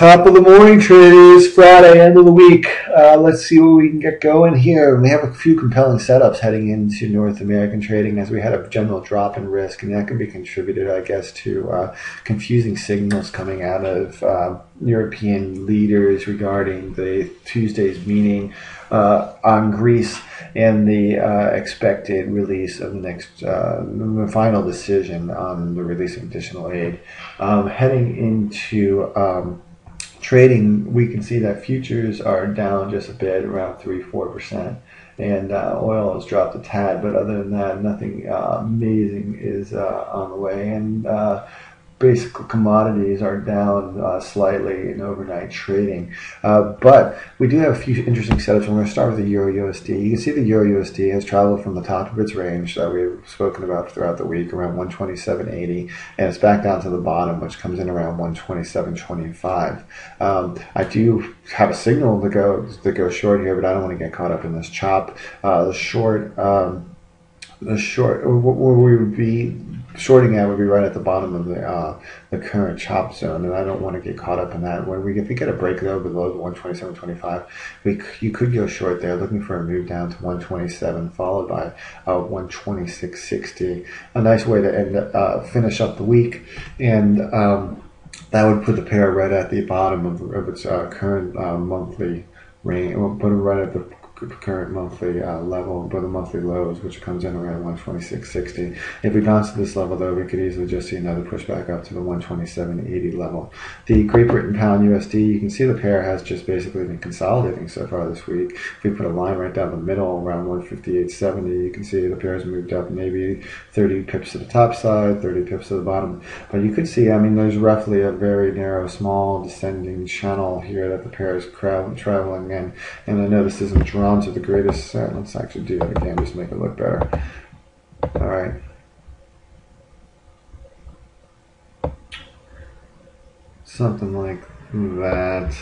Top of the morning, traders. Friday, end of the week. Let's see what we can get going here. We have a few compelling setups heading into North American trading as we had a general drop in risk, and that can be contributed, I guess, to confusing signals coming out of European leaders regarding the Tuesday's meeting on Greece and the expected release of the next the final decision on the release of additional aid. Heading into trading, we can see that futures are down just a bit, around 3-4%, and oil has dropped a tad, but other than that, nothing amazing is on the way. And basic commodities are down slightly in overnight trading. But we do have a few interesting setups. We're going to start with the Euro USD. You can see the Euro USD has traveled from the top of its range that we've spoken about throughout the week, around 127.80, and it's back down to the bottom, which comes in around 127.25. I do have a signal to go short here, but I don't want to get caught up in this chop. The short, where we would be shorting at would be right at the bottom of the current chop zone, and I don't want to get caught up in that. If we get a break though below the 127.25, you could go short there, looking for a move down to 127, followed by 126.60. A nice way to finish up the week, and that would put the pair right at the bottom of its current monthly range. We'll put it right at the current monthly level, but the monthly lows, which comes in around 126.60. If we bounce to this level though, we could easily just see another pushback up to the 127.80 level. The Great Britain Pound USD, you can see the pair has just basically been consolidating so far this week. If we put a line right down the middle around 158.70, you can see the pair has moved up maybe 30 pips to the top side, 30 pips to the bottom. But you could see, I mean, there's roughly a very narrow, small descending channel here that the pair is traveling in, and I know this isn't drawn to the greatest. Let's actually do that again, just to make it look better. All right. Something like that.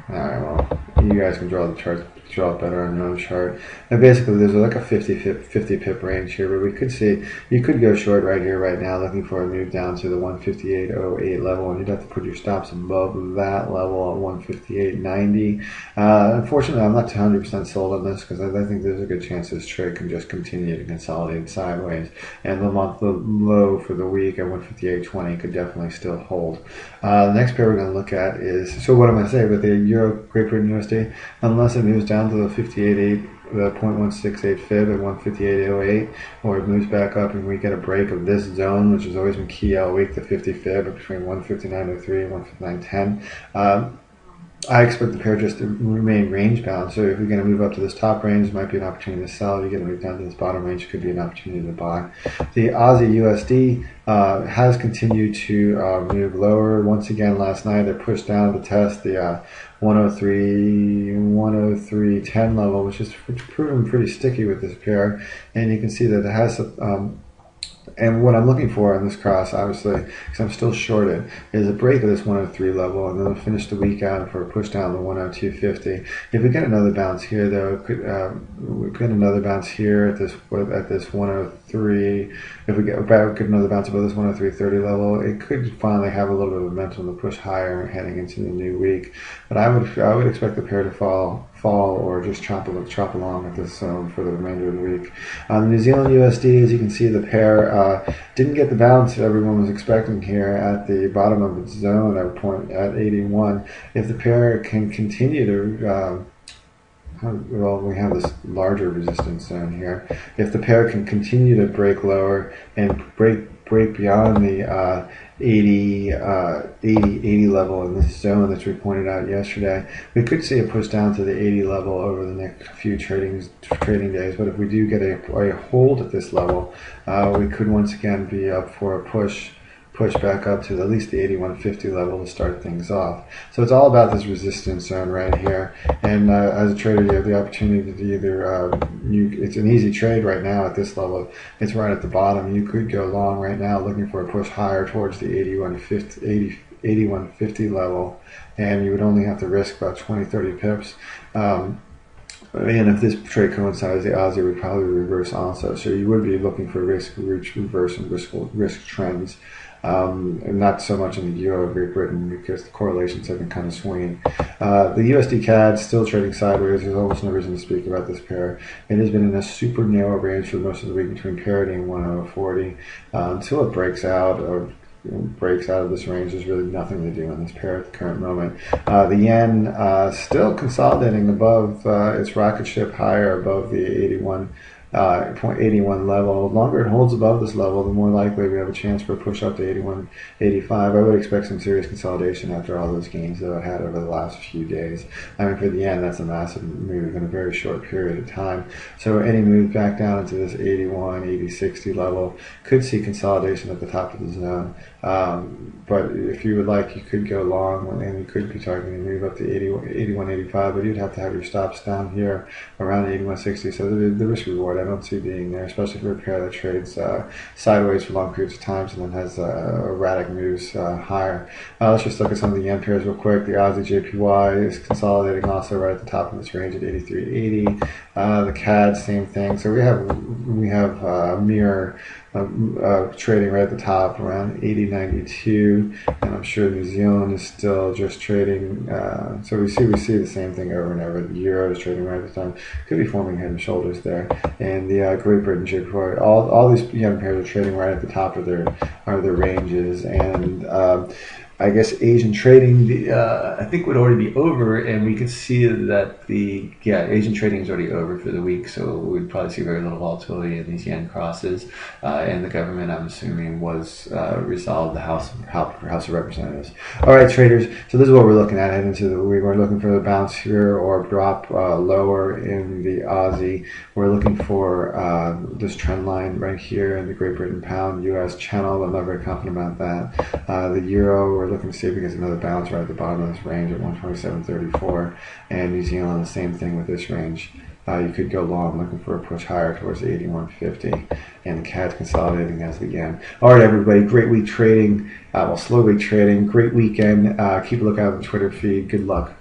All right, well, you guys can draw the chart, draw it better on your own chart. And basically, there's like a 50 pip range here, but we could see you could go short right here, right now, looking for a move down to the 158.08 level, and you'd have to put your stops above that level at 158.90. Unfortunately, I'm not 100% sold on this because I think there's a good chance this trade can just continue to consolidate sideways, and the monthly low for the week at 158.20 could definitely still hold. The next pair we're going to look at is, so what am I saying with the Euro Great Britain USD? Unless it moves down to the 58.8, the 0.168 fib at 158.08, or it moves back up and we get a break of this zone, which has always been key all week, the 50 fib between 159.03 and 159.10. I expect the pair just to remain range bound. So if you're going to move up to this top range, it might be an opportunity to sell. If you're going to move down to this bottom range, it could be an opportunity to buy. The Aussie USD has continued to move lower. Once again, last night it pushed down to test the 103.10 level, which is proven pretty sticky with this pair. And you can see that it has and what I'm looking for in this cross, obviously, because I'm still shorted, is a break of this 103 level, and then we'll finish the week out for a push down to 102.50. If we get another bounce here, though, we get another bounce here at this 103. If we get another bounce above this 103.30 level, it could finally have a little bit of momentum to push higher heading into the new week. But I would expect the pair to fall or just chop along at this zone for the remainder of the week. On the New Zealand USD, as you can see, the pair didn't get the bounce that everyone was expecting here at the bottom of its zone at 81. If the pair can continue to well, we have this larger resistance zone here. If the pair can continue to break lower and break beyond the 80 level in this zone that we pointed out yesterday, we could see a push down to the 80 level over the next few trading days. But if we do get a hold at this level, we could once again be up for a push back up to at least the 81.50 level to start things off. So it's all about this resistance zone right here. And as a trader, you have the opportunity to either, it's an easy trade right now at this level. It's right at the bottom. You could go long right now looking for a push higher towards the 81.50 level, and you would only have to risk about 20-30 pips. And if this trade coincides, the Aussie would probably reverse also. So you would be looking for risk reverse and risk trends. and not so much in the Euro of Great Britain because the correlations have been kind of swinging. The USD CAD still trading sideways. There's almost no reason to speak about this pair. It has been in a super narrow range for most of the week between parity and 1.040 until it breaks out or breaks out of this range. There's really nothing to do in this pair at the current moment. The yen still consolidating above its rocket ship higher above the 0.81 level. The longer it holds above this level, the more likely we have a chance for a push up to 81.85. I would expect some serious consolidation after all those gains that I had over the last few days. I mean, for the yen, that's a massive move in a very short period of time. So any move back down into this 81, 80, 60 level could see consolidation at the top of the zone. But if you would like, you could go long, and you could be targeting a move up to 81.85, but you'd have to have your stops down here around 81.60. So the risk reward I don't see being there, especially for a pair that trades sideways for long periods of time and then has erratic moves higher. Let's just look at some of the yen pairs real quick. The Aussie JPY is consolidating also right at the top of this range at 83.80. The CAD, same thing. So we have mirror trading right at the top around 80.92, and I'm sure New Zealand is still just trading. So we see the same thing over and over. The euro is trading right at the top. Could be forming head and shoulders there. And the Great Britain JPY, all these yen pairs are trading right at the top of their ranges. And I guess Asian trading, I think would already be over, and we could see that Asian trading is already over for the week, so we'd probably see very little volatility in these yen crosses. And the government, I'm assuming, was resolved the House of Representatives. All right, traders. So this is what we're looking at heading into the week. We're looking for the bounce here or drop lower in the Aussie. We're looking for this trend line right here in the Great Britain pound US channel. I'm not very confident about that. The euro, we're looking to see if we get another bounce right at the bottom of this range at 127.34, and New Zealand, the same thing with this range. You could go long, looking for a push higher towards 81.50, and the CAD's consolidating as the yen. All right, everybody, great week trading. Slow week trading, great weekend. Keep a lookout on the Twitter feed. Good luck.